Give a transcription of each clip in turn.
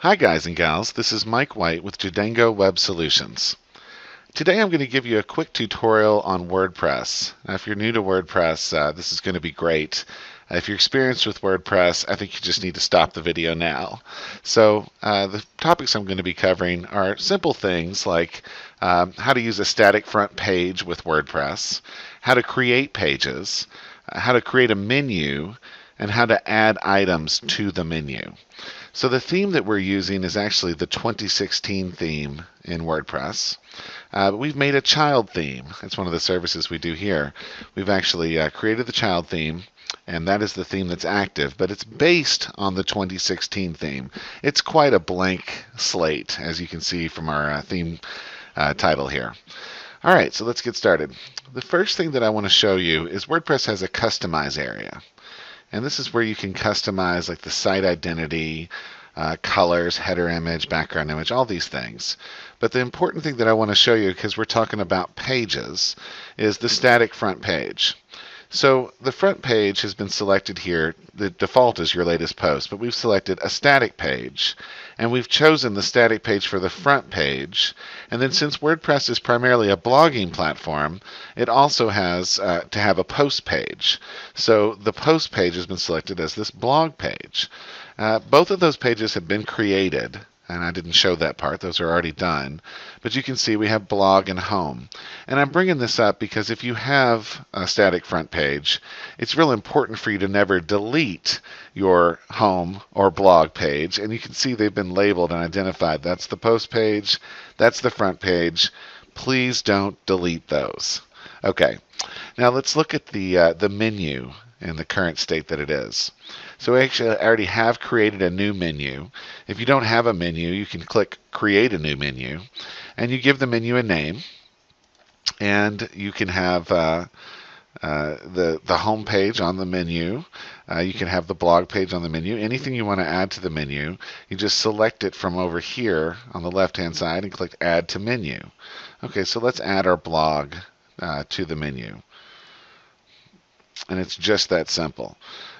Hi guys and gals, this is Mike White with Judango Web Solutions. Today I'm going to give you a quick tutorial on WordPress. Now, if you're new to WordPress, this is going to be great. If you're experienced with WordPress, I think you just need to stop the video now. So the topics I'm going to be covering are simple things like how to use a static front page with WordPress, how to create pages, how to create a menu, and how to add items to the menu. So the theme that we're using is actually the 2016 theme in WordPress. But we've made a child theme. It's one of the services we do here. We've actually created the child theme, and that is the theme that's active, but it's based on the 2016 theme. It's quite a blank slate, as you can see from our theme title here. All right, so let's get started. The first thing that I want to show you is WordPress has a customize area. And this is where you can customize like the site identity, colors, header image, background image, all these things. But the important thing that I want to show you, because we're talking about pages, is the static front page. So the front page has been selected here. The default is your latest post, but we've selected a static page. And we've chosen the static page for the front page. And then since WordPress is primarily a blogging platform, it also has to have a post page. So the post page has been selected as this blog page. Both of those pages have been created. And I didn't show that part. Those are already done. But you can see we have blog and home. And I'm bringing this up because if you have a static front page, it's real important for you to never delete your home or blog page. And you can see they've been labeled and identified. That's the post page. That's the front page. Please don't delete those. Okay. Now let's look at the menu in the current state that it is. So actually, I already have created a new menu. If you don't have a menu, you can click Create a New Menu, and you give the menu a name, and you can have the home page on the menu. You can have the blog page on the menu. Anything you want to add to the menu, you just select it from over here on the left-hand side and click Add to Menu. Okay, so let's add our blog to the menu. And it's just that simple.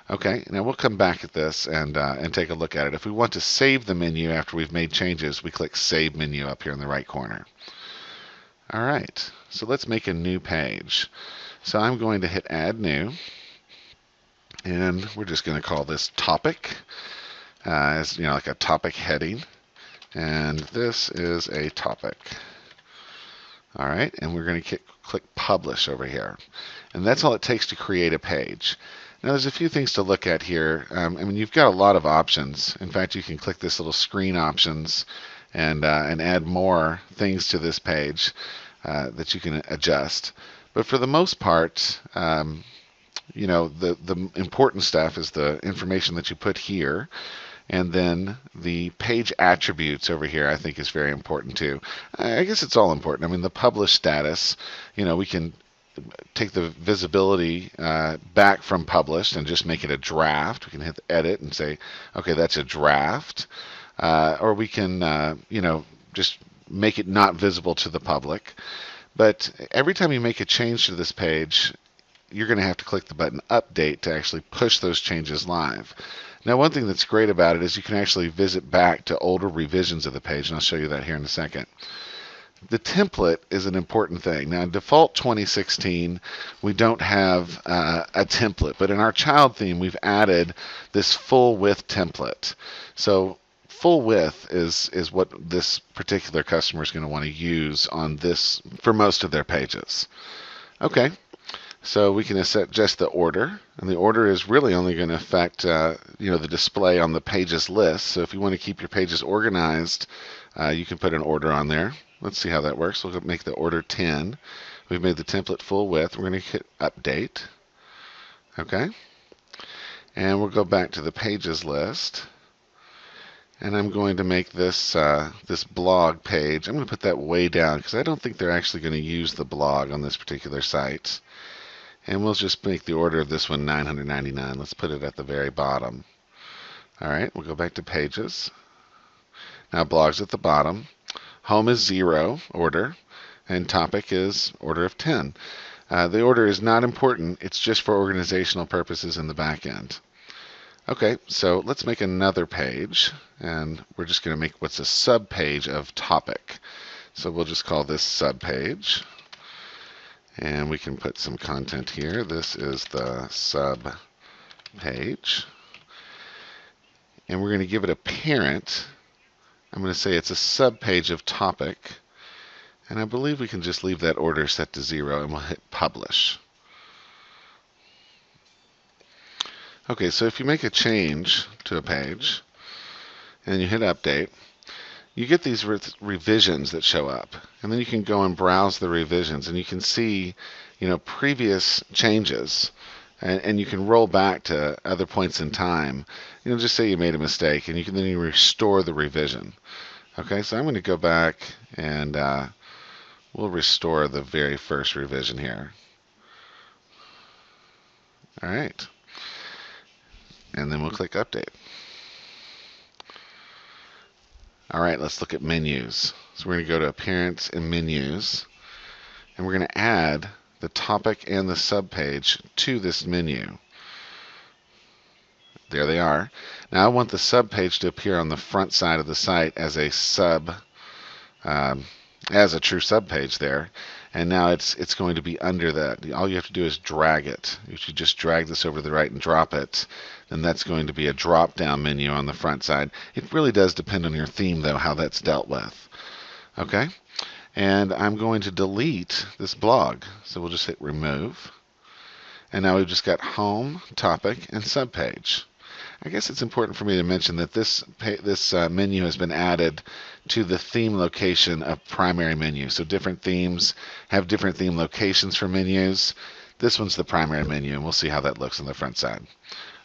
Okay, now we'll come back at this and take a look at it. If we want to save the menu after we've made changes, we click Save Menu up here in the right corner. All right, so let's make a new page. So I'm going to hit Add New, and we're just going to call this Topic, as like a topic heading, and this is a topic. All right, and we're going to click Publish over here. And that's all it takes to create a page. Now there's a few things to look at here. I mean, you've got a lot of options. In fact, you can click this little screen options and add more things to this page that you can adjust. But for the most part, the important stuff is the information that you put here. And then the page attributes over here, I think, is very important too. I guess it's all important. I mean, the publish status, we can take the visibility back from published and just make it a draft. We can hit edit and say, okay, that's a draft. Or we can, just make it not visible to the public. But every time you make a change to this page, you're going to have to click the button Update to actually push those changes live. Now, one thing that's great about it is you can actually visit back to older revisions of the page, and I'll show you that here in a second. The template is an important thing. Now, in default 2016, we don't have a template, but in our child theme, we've added this full width template. So full width is what this particular customer is going to want to use on this for most of their pages. Okay. So we can adjust the order, and the order is really only going to affect the display on the pages list. So if you want to keep your pages organized, you can put an order on there. Let's see how that works. We'll make the order 10. We've made the template full width. We're going to hit Update. Okay. And we'll go back to the pages list. And I'm going to make this this blog page. I'm going to put that way down because I don't think they're actually going to use the blog on this particular site. And we'll just make the order of this one $9.99. Let's put it at the very bottom. All right, we'll go back to pages. Now blog's at the bottom. Home is 0 order, and topic is order of 10. The order is not important. It's just for organizational purposes in the back end. Okay, so let's make another page, and we're just going to make what's a sub page of topic. So we'll just call this sub page, and we can put some content here. This is the sub page, and we're going to give it a parent. I'm going to say it's a sub page of topic, and I believe we can just leave that order set to 0, and we'll hit publish. Okay, so if you make a change to a page and you hit update, you get these revisions that show up, and then you can go and browse the revisions, and you can see, previous changes, and you can roll back to other points in time. Just say you made a mistake, and then you restore the revision. Okay, so I'm going to go back and we'll restore the very first revision here. All right, and then we'll click update. All right, let's look at menus. So we're going to go to Appearance and Menus, and we're going to add the topic and the subpage to this menu. There they are. Now I want the subpage to appear on the front side of the site as a true subpage there. And now it's going to be under that. All you have to do is drag it. If you just drag this over to the right and drop it, then that's going to be a drop-down menu on the front side. It really does depend on your theme, though, how that's dealt with. Okay? And I'm going to delete this blog. So we'll just hit remove. And now we've just got home, topic, and subpage. I guess it's important for me to mention that this menu has been added to the theme location of primary menu. So different themes have different theme locations for menus. This one's the primary menu, and we'll see how that looks on the front side.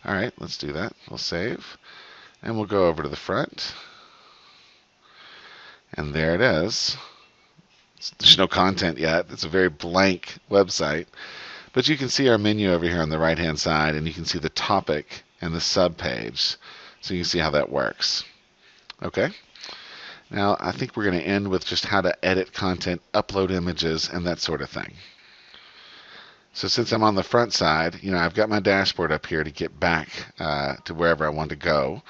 All right, let's do that. We'll save, and we'll go over to the front. And there it is. There's no content yet. It's a very blank website. But you can see our menu over here on the right-hand side, and you can see the topic and the sub-page. So you can see how that works. Okay? Now, I think we're going to end with just how to edit content, upload images, and that sort of thing. So since I'm on the front side, I've got my dashboard up here to get back to wherever I want to go.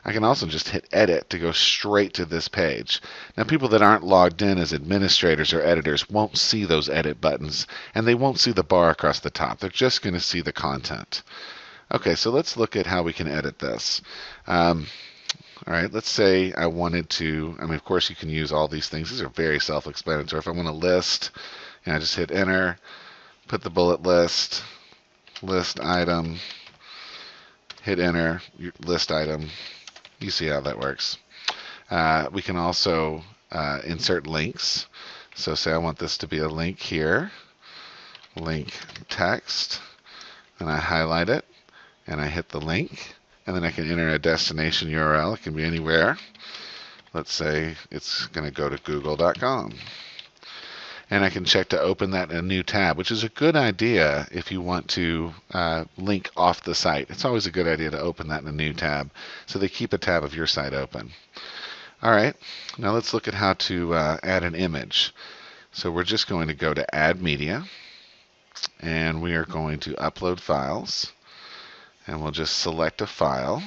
I can also just hit edit to go straight to this page. Now, people that aren't logged in as administrators or editors won't see those edit buttons, and they won't see the bar across the top. They're just going to see the content. Okay, so let's look at how we can edit this. All right, let's say I wanted to, of course you can use all these things. These are very self-explanatory. If I want to list, I just hit enter, put the bullet list item, hit enter, list item. You see how that works. We can also insert links. So say I want this to be a link here, link text, and I highlight it, and I hit the link, and then I can enter a destination URL. It can be anywhere. Let's say it's going to go to google.com. And I can check to open that in a new tab, which is a good idea if you want to link off the site. It's always a good idea to open that in a new tab so they keep a tab of your site open. All right, now let's look at how to add an image. So we're just going to go to Add Media, and we are going to Upload Files, and we'll just select a file.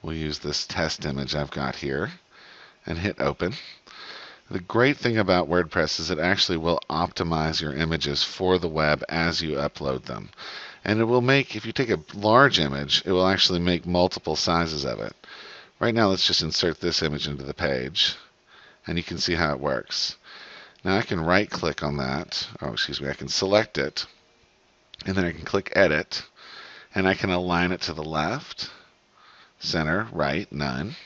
We'll use this test image I've got here and hit Open. The great thing about WordPress is it actually will optimize your images for the web as you upload them. And it will make, if you take a large image, it will actually make multiple sizes of it. Right now, let's just insert this image into the page, and you can see how it works. Now I can right-click on that. I can select it, and then I can click Edit, and I can align it to the left, center, right, none.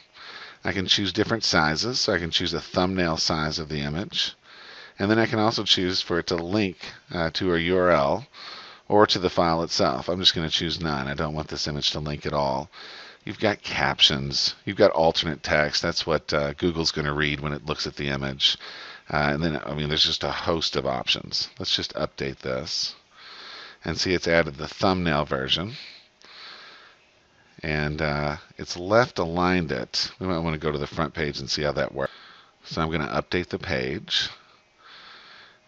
I can choose different sizes, so I can choose a thumbnail size of the image. And then I can also choose for it to link to a URL or to the file itself. I'm just going to choose none. I don't want this image to link at all. You've got captions. You've got alternate text. That's what Google's going to read when it looks at the image. And then, there's just a host of options. Let's just update this and see it's added the thumbnail version. And it's left aligned it. We might want to go to the front page and see how that works. So I'm going to update the page,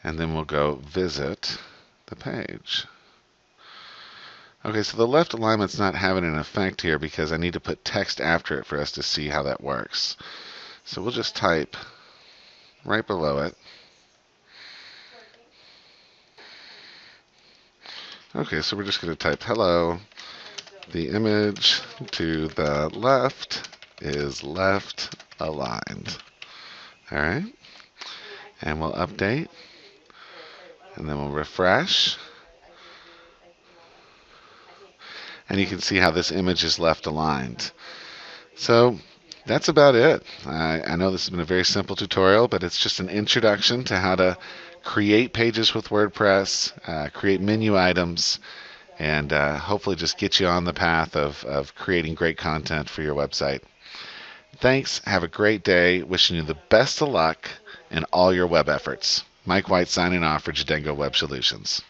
and then we'll go visit the page. Okay, so the left alignment's not having an effect here because I need to put text after it for us to see how that works. So we'll just type right below it. Okay, so we're just going to type hello. The image to the left is left aligned. All right, and we'll update, and then we'll refresh. And you can see how this image is left aligned. So that's about it. I know this has been a very simple tutorial, but it's just an introduction to how to create pages with WordPress, create menu items, and hopefully just get you on the path of creating great content for your website. Thanks. Have a great day. Wishing you the best of luck in all your web efforts. Mike White signing off for Jadengo Web Solutions.